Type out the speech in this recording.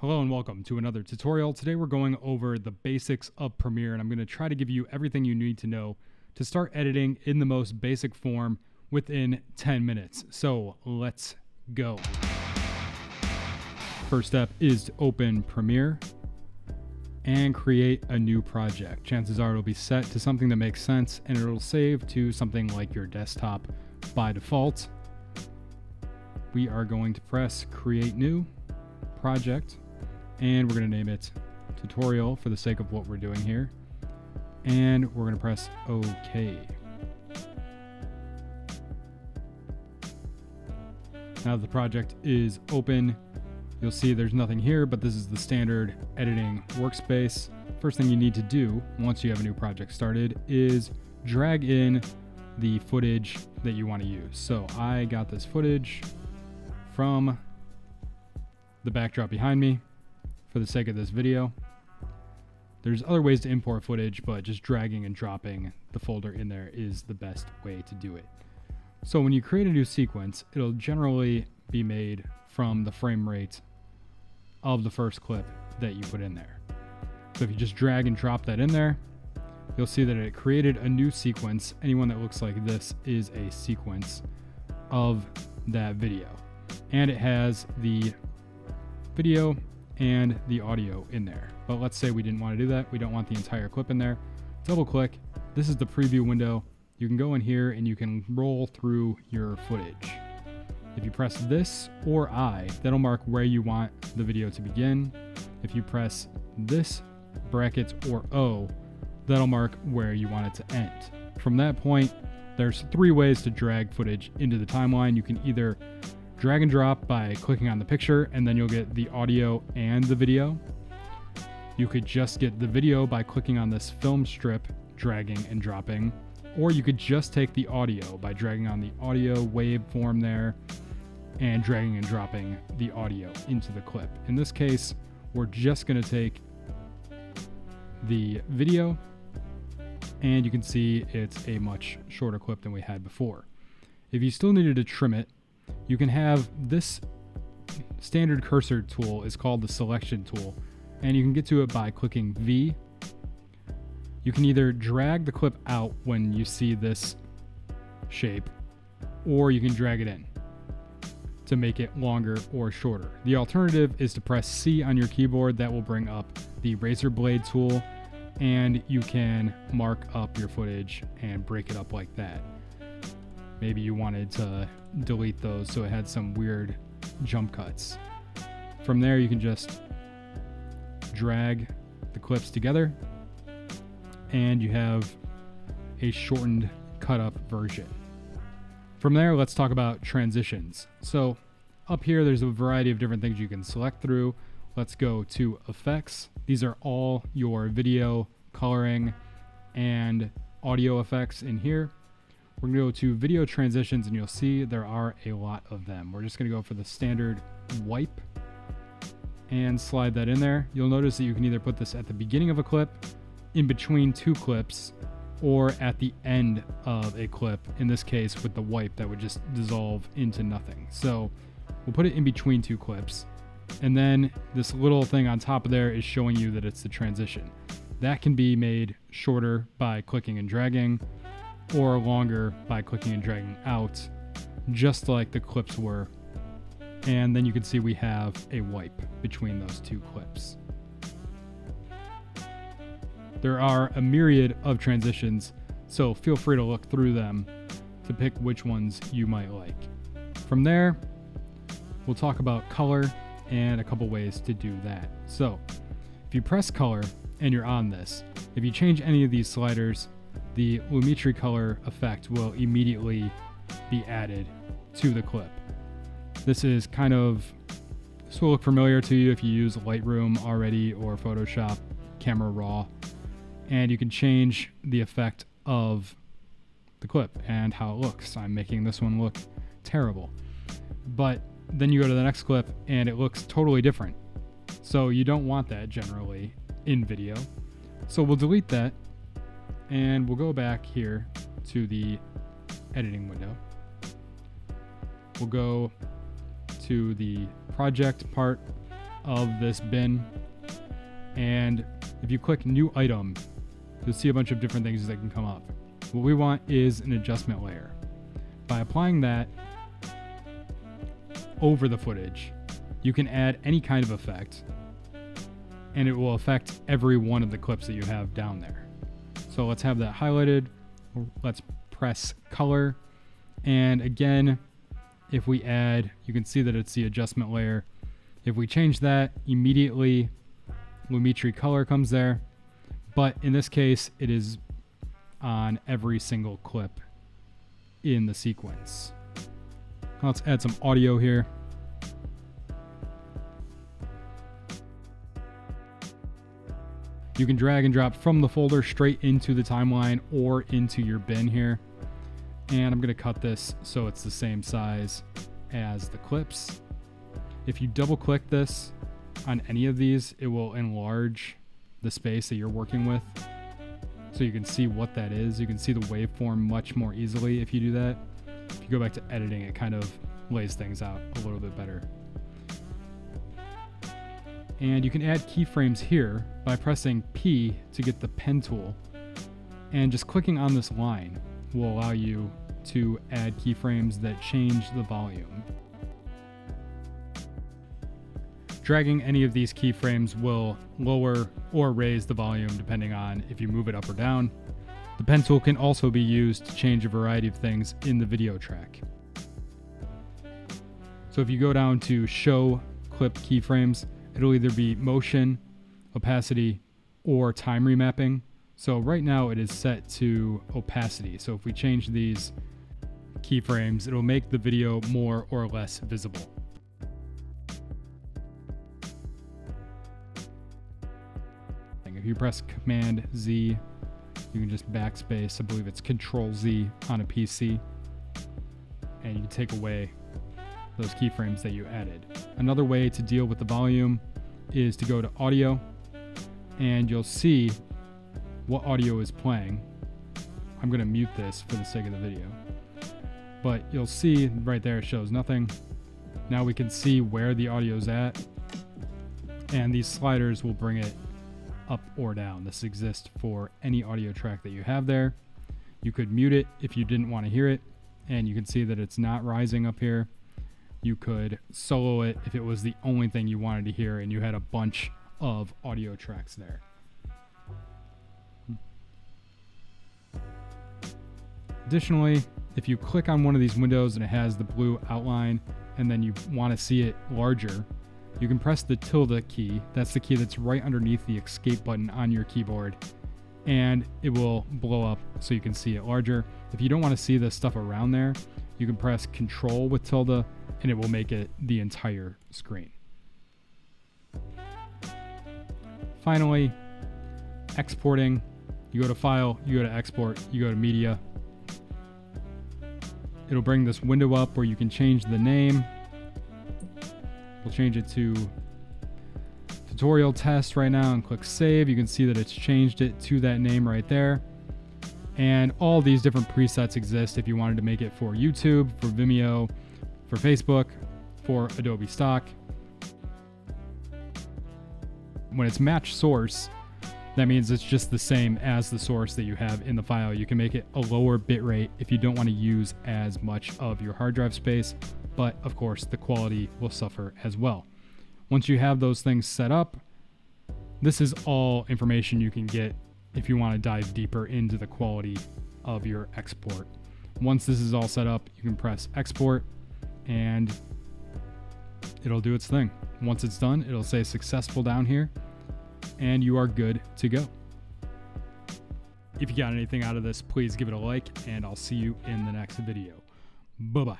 Hello and welcome to another tutorial. Today we're going over the basics of Premiere, and I'm going to try to give you everything you need to know to start editing in the most basic form within 10 minutes. So let's go. First step is to open Premiere and create a new project. Chances are it'll be set to something that makes sense and it'll save to something like your desktop by default. We are going to press Create New Project, and we're going to name it Tutorial for the sake of what we're doing here. And we're going to press OK. Now that the project is open, you'll see there's nothing here, but this is the standard editing workspace. First thing you need to do once you have a new project started is drag in the footage that you want to use. So I got this footage from the backdrop behind me for the sake of this video. There's other ways to import footage, but just dragging and dropping the folder in there is the best way to do it. So when you create a new sequence, it'll generally be made from the frame rate of the first clip that you put in there. So if you just drag and drop that in there, you'll see that it created a new sequence. Anyone that looks like this is a sequence of that video. And it has the video and the audio in there. But let's say we didn't want to do that. We don't want the entire clip in there. Double click. This is the preview window. You can go in here and you can roll through your footage. If you press this or I, that'll mark where you want the video to begin. If you press this brackets or O, that'll mark where you want it to end. From that point, there's three ways to drag footage into the timeline. You can either drag and drop by clicking on the picture, and then you'll get the audio and the video. You could just get the video by clicking on this film strip, dragging and dropping, or you could just take the audio by dragging on the audio waveform there and dragging and dropping the audio into the clip. In this case, we're just going to take the video, and you can see it's a much shorter clip than we had before. If you still needed to trim it, you can have this standard cursor tool is called the selection tool, and you can get to it by clicking V. You can either drag the clip out when you see this shape, or you can drag it in to make it longer or shorter. The alternative is to press C on your keyboard. That will bring up the razor blade tool, and you can mark up your footage and break it up like that. Maybe you wanted to delete those so it had some weird jump cuts. From there, you can just drag the clips together and you have a shortened cut up version. From there, let's talk about transitions. So up here, there's a variety of different things you can select through. Let's go to effects. These are all your video, coloring, and audio effects in here. We're going to go to video transitions, and you'll see there are a lot of them. We're just going to go for the standard wipe and slide that in there. You'll notice that you can either put this at the beginning of a clip, in between two clips, or at the end of a clip. In this case, with the wipe, that would just dissolve into nothing. So we'll put it in between two clips. And then this little thing on top of there is showing you that it's the transition. That can be made shorter by clicking and dragging, or longer by clicking and dragging out, just like the clips were. And then you can see we have a wipe between those two clips. There are a myriad of transitions, so feel free to look through them to pick which ones you might like. From there, we'll talk about color and a couple ways to do that. So if you press color and you're on this, if you change any of these sliders, the Lumetri color effect will immediately be added to the clip. This will look familiar to you if you use Lightroom already or Photoshop, Camera Raw, and you can change the effect of the clip and how it looks. I'm making this one look terrible, but then you go to the next clip and it looks totally different. So you don't want that generally in video. So we'll delete that, and we'll go back here to the editing window. We'll go to the project part, of this bin. And if you click new item, you'll see a bunch of different things that can come up. What we want is an adjustment layer. By applying that over the footage, you can add any kind of effect, and it will affect every one of the clips that you have down there. So let's have that highlighted. Let's press color. And again, if we add, you can see that it's the adjustment layer. If we change that, immediately Lumetri color comes there. But in this case, it is on every single clip in the sequence. Let's add some audio here. You can drag and drop from the folder straight into the timeline or into your bin here. And I'm going to cut this so it's the same size as the clips. If you double click this on any of these, it will enlarge the space that you're working with. So you can see what that is. You can see the waveform much more easily if you do that. If you go back to editing, it kind of lays things out a little bit better. And you can add keyframes here by pressing P to get the pen tool. And just clicking on this line will allow you to add keyframes that change the volume. Dragging any of these keyframes will lower or raise the volume depending on if you move it up or down. The pen tool can also be used to change a variety of things in the video track. So if you go down to show clip keyframes, it'll either be motion, opacity, or time remapping. So right now it is set to opacity. So if we change these keyframes, it'll make the video more or less visible. If you press Command Z, you can just backspace. I believe it's Control Z on a PC, and you can take away those keyframes that you added. Another way to deal with the volume is to go to audio, and you'll see what audio is playing. I'm going to mute this for the sake of the video, but you'll see right there it shows nothing. Now we can see where the audio is at, and these sliders will bring it up or down. This exists for any audio track that you have there. You could mute it if you didn't want to hear it, and you can see that it's not rising up here. You could solo it if it was the only thing you wanted to hear and you had a bunch of audio tracks there. Additionally, if you click on one of these windows and it has the blue outline and then you want to see it larger, you can press the tilde key. That's the key that's right underneath the escape button on your keyboard, and it will blow up so you can see it larger. If you don't want to see the stuff around there, you can press Control with tilde and it will make it the entire screen. Finally, exporting. You go to File, you go to Export, you go to Media. It'll bring this window up where you can change the name. We'll change it to tutorial test right now and click save. You can see that it's changed it to that name right there. And all these different presets exist if you wanted to make it for YouTube, for Vimeo, for Facebook, for Adobe Stock. When it's match source, that means it's just the same as the source that you have in the file. You can make it a lower bitrate if you don't want to use as much of your hard drive space, but of course the quality will suffer as well. Once you have those things set up, this is all information you can get if you want to dive deeper into the quality of your export. Once this is all set up, you can press export and it'll do its thing. Once it's done, it'll say successful down here and you are good to go. If you got anything out of this, please give it a like and I'll see you in the next video. Bye-bye.